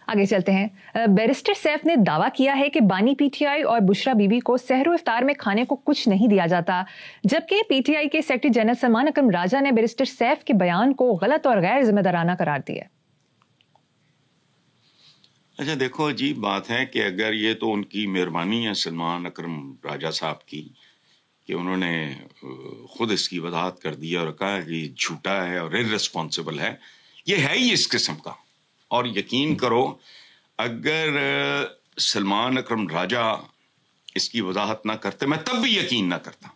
آگے چلتے ہیں. بیرسٹر سیف نے دعویٰ کیا ہے کہ بانی پی ٹی آئی اور بشرا بی بی کو سحر و افطار میں کھانے کو کچھ نہیں دیا جاتا، جبکہ پی ٹی آئی کے سیکرٹری جنرل سلمان اکرم راجہ نے بیرسٹر سیف کے بیان کو غلط اور غیر ذمہ دارانہ قرار دیا. اچھا دیکھو، عجیب بات ہے کہ اگر یہ تو ان کی مہربانی ہے سلمان اکرم راجہ صاحب کی کہ انہوں نے خود اس کی وضاحت کر دی اور کہا کہ یہ جھوٹا ہے اور irresponsible ہے. یہ ہے ہی اس قسم کا. اور یقین کرو اگر سلمان اکرم راجہ اس کی وضاحت نہ کرتے میں تب بھی یقین نہ کرتا.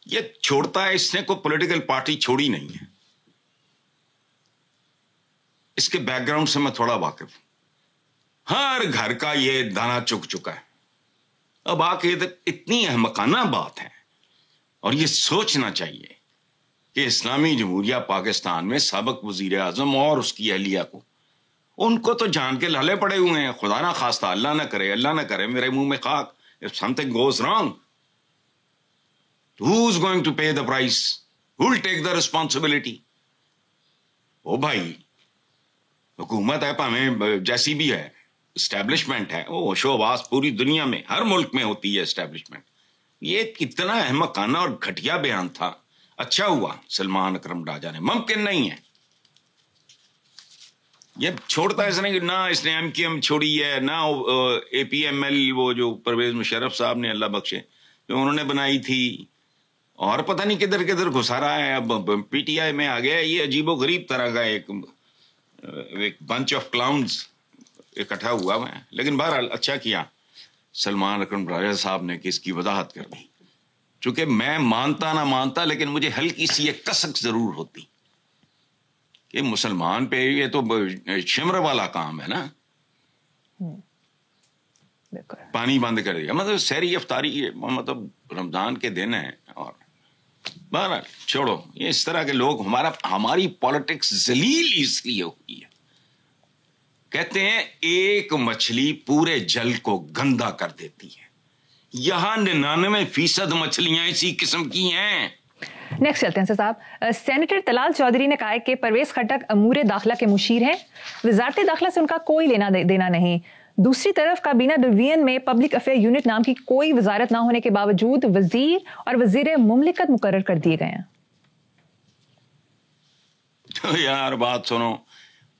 یہ چھوڑتا ہے، اس نے کوئی پولیٹیکل پارٹی چھوڑی نہیں ہے. اس کے بیک گراؤنڈ سے میں تھوڑا واقف ہوں. ہر گھر کا یہ دانا چک چکا ہے. اب آ کے اتنی احمقانہ بات ہے اور یہ سوچنا چاہیے کہ اسلامی جمہوریہ پاکستان میں سابق وزیر اعظم اور اس کی اہلیہ کو، ان کو تو جان کے لالے پڑے ہوئے ہیں. خدا نہ خواستہ، اللہ نہ کرے میرے منہ میں خاک. If something goes wrong, who's going to pay the price? Who'll take the responsibility? او بھائی، حکومت ہے پامیں جیسی بھی ہے، اسٹیبلشمنٹ ہے، وہ ہوش و حواس پوری دنیا میں ہر ملک میں ہوتی ہے اسٹیبلشمنٹ. یہ کتنا احمقانہ اور گھٹیا بیان تھا. اچھا ہوا سلمان اکرم راجہ نے، ممکن نہیں ہے یہ چھوڑتا. اس نے نہ اس نے ایم کیو ایم چھوڑی ہے، نہ اے پی ایم ایل وہ جو پرویز مشرف صاحب نے اللہ بخشے جو انہوں نے بنائی تھی، اور پتہ نہیں کدھر کدھر گھسا رہا ہے. اب پی ٹی آئی میں آ گیا. یہ عجیب و غریب طرح کا ایک بنچ آف کلاؤنز اکٹھا ہوا ہے. لیکن بہرحال اچھا کیا سلمان اکرم راجہ صاحب نے کہ اس کی وضاحت کر دی. چونکہ میں مانتا نہ مانتا لیکن مجھے ہلکی سی ایک کسک ضرور ہوتی کہ مسلمان پہ یہ تو شمر والا کام ہے نا، پانی بند کر دیا. مطلب سحری افطاری مطلب رمضان کے دن ہے. اور بہرحال چھوڑو، یہ اس طرح کے لوگ ہماری پالیٹکس ذلیل اس لیے ہوئی ہے. کہتے ہیں ایک مچھلی پورے جل کو گندا کر دیتی ہے. یہاں 99% مچھلیاں اسی قسم کی ہیں. نیکسٹ چلتے ہیں صاحب. سینیٹر طلال چودھری نے کہا ہے کہ پرویز خٹک امور داخلہ کے مشیر ہیں، وزارت داخلہ سے ان کا کوئی لینا دینا نہیں. دوسری طرف کابینہ ڈویژن میں پبلک افیئر یونٹ نام کی کوئی وزارت نہ ہونے کے باوجود وزیر اور وزیر مملکت مقرر کر دیے گئے ہیں. یار بات سنو،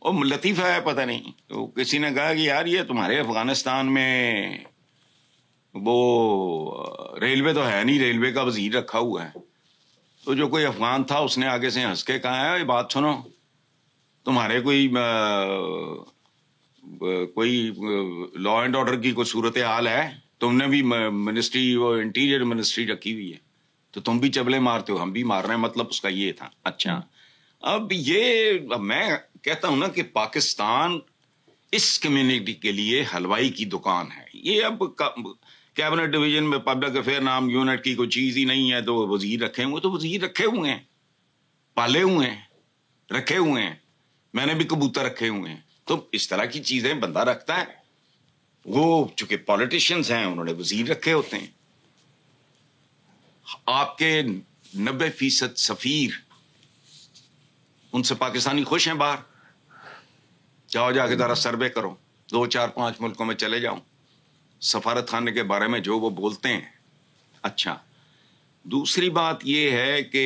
وہ لطیفہ ہے. پتہ نہیں تو کسی نے کہا کہ یار یہ تمہارے افغانستان میں وہ ریلوے تو ہے نہیں، ریلوے کا وزیر رکھا ہوا ہے. تو جو کوئی افغان تھا اس نے آگے سے ہنس کے کہا ہے یہ بات سنو، تمہارے کوئی لا اینڈ آرڈر کی کوئی صورت حال ہے، تم نے بھی منسٹری وہ انٹیریئر منسٹری رکھی ہوئی ہے تو تم بھی چبلے مارتے ہو، ہم بھی مار رہے ہیں. مطلب اس کا یہ تھا. اچھا اب یہ میں کہتا ہوں نا کہ پاکستان اس کمیونٹی کے لیے حلوائی کی دکان ہے. یہ اب کیبنٹ ڈویژن میں پبلک افیئر نام یونٹ کی کوئی چیز ہی نہیں ہے تو وزیر رکھے ہوئے، تو وزیر رکھے ہوئے ہیں، پالے ہوئے ہیں، رکھے ہوئے ہیں. میں نے بھی کبوتر رکھے ہوئے ہیں. تو اس طرح کی چیزیں بندہ رکھتا ہے. وہ چونکہ پالیٹیشینز ہیں انہوں نے وزیر رکھے ہوتے ہیں. آپ کے 90% سفیر ان سے پاکستانی خوش ہیں. باہر جاؤ، جا کے ذرا سروے کرو، 2 4 5 ملکوں میں چلے جاؤ، سفارت خانے کے بارے میں جو وہ بولتے ہیں. اچھا دوسری بات یہ ہے کہ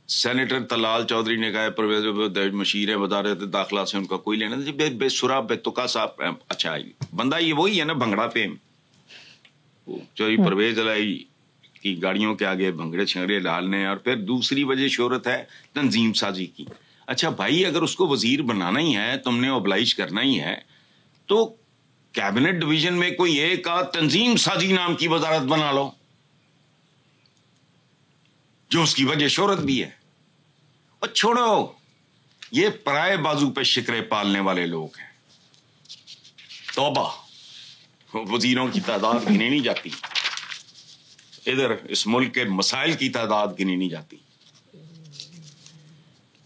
سینیٹر طلال چودھری نے کہا پرویز مشیر وزارت داخلہ سے ان کا کوئی لینا نہیں. بے سرا بے تکا صاحب. اچھا بندہ یہ وہی ہے نا بھنگڑا فیم، چوری پرویز علائی کی گاڑیوں کے آگے بھنگڑے چھنگڑے ڈالنے. اور پھر دوسری وجہ شہرت ہے تنظیم سازی کی. اچھا بھائی اگر اس کو وزیر بنانا ہی ہے، تم نے اوبلائش کرنا ہی ہے، تو کیبنٹ ڈویژن میں کوئی ایک تنظیم سازی نام کی وزارت بنا لو جو اس کی وجہ شہرت بھی ہے. اور چھوڑو یہ پرائے بازو پہ شکرے پالنے والے لوگ ہیں. توبہ، وزیروں کی تعداد گنی نہیں جاتی، ادھر اس ملک کے مسائل کی تعداد گنی نہیں جاتی.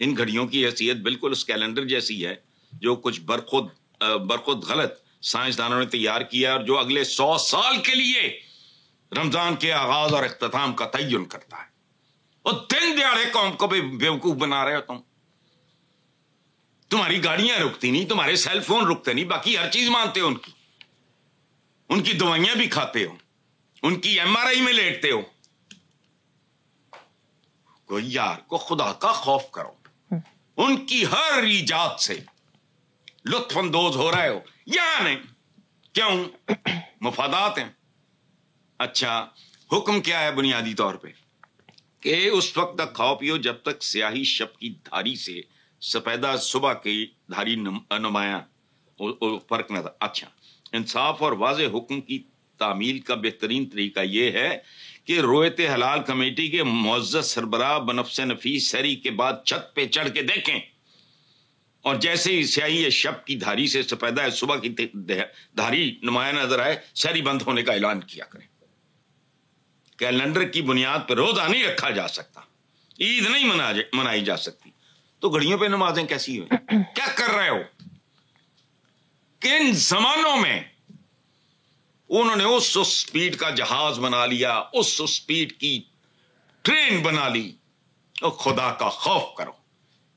ان گھڑیوں کی حیثیت بالکل اس کیلنڈر جیسی ہے جو کچھ برخود غلط سائنسدانوں نے تیار کیا اور جو اگلے 100 سال کے لیے رمضان کے آغاز اور اختتام کا تعین کرتا ہے. اور دن دیہڑے قوم کو بھی بیوقوف بنا رہے ہو تمہاری گاڑیاں رکتی نہیں, تمہارے سیل فون رکتے نہیں, باقی ہر چیز مانتے ہو, ان کی دوائیاں بھی کھاتے ہو, ان کی MRI میں لیٹتے ہو. کوئی یار کو خدا کا خوف کرو, ان کی ہر ایجاد سے لطف اندوز ہو رہے ہو یا نہیں؟ کیوں؟ مفادات ہیں. اچھا, حکم کیا ہے بنیادی طور پہ کہ اس وقت تک کھاؤ پیو جب تک سیاہی شب کی دھاری سے سفیدہ صبح کی دھاری نمایاں فرق نہ تھا. اچھا, انصاف اور واضح حکم کی تعمیل کا بہترین طریقہ یہ ہے کہ رویت حلال کمیٹی کے معزز سربراہ بنفس نفیس سحری کے بعد چھت پہ چڑھ کے دیکھیں, اور جیسے ہی سیاہی شب کی دھاری سے سفیدہ صبح کی دھاری نمایاں نظر آئے, سحری بند ہونے کا اعلان کیا کریں. کیلنڈر کی بنیاد پہ روزہ نہیں رکھا جا سکتا, عید نہیں منائی جا سکتی, تو گھڑیوں پہ نمازیں کیسی ہوئی؟ کیا کر رہے ہو؟ کن زمانوں میں انہوں نے اس سپیڈ کا جہاز بنا لیا, اس سپیڈ کی ٹرین بنا لی. اور خدا کا خوف کرو,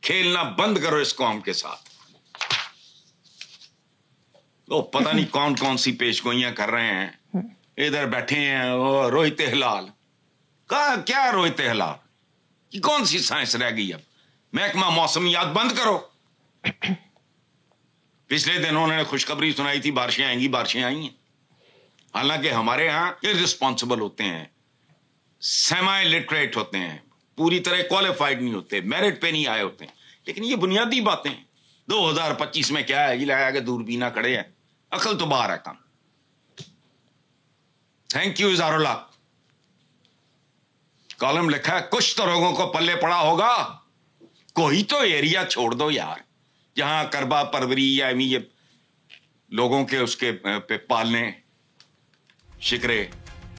کھیلنا بند کرو اس قوم کے ساتھ. وہ پتہ نہیں کون کون سی پیش گوئیاں کر رہے ہیں, ادھر بیٹھے ہیں رویت ہلال. کیا رویت ہلال کی کون سی سائنس رہ گئی؟ اب محکمہ موسمیات بند کرو. پچھلے دنوں نے خوشخبری سنائی تھی بارشیں آئیں گی, بارشیں آئی ہیں. حالانکہ ہمارے ہاں ارسپانسبل ہوتے ہیں, سیمی لٹریٹ ہوتے ہیں, پوری طرح کوالیفائڈ نہیں ہوتے, میرٹ پہ نہیں آئے ہوتے ہیں. لیکن یہ بنیادی باتیں 2025 میں کیا ہے, یہ لگا کہ دوربینہ کھڑے ہیں, عقل تو باہر ہے کام. تھینک یو اظہار اللہ. کالم لکھا ہے کچھ تو لوگوں کو پلے پڑا ہوگا, کوئی تو ایریا چھوڑ دو یار جہاں کربا پروری یا لوگوں کے اس کے پہ پالنے شکرے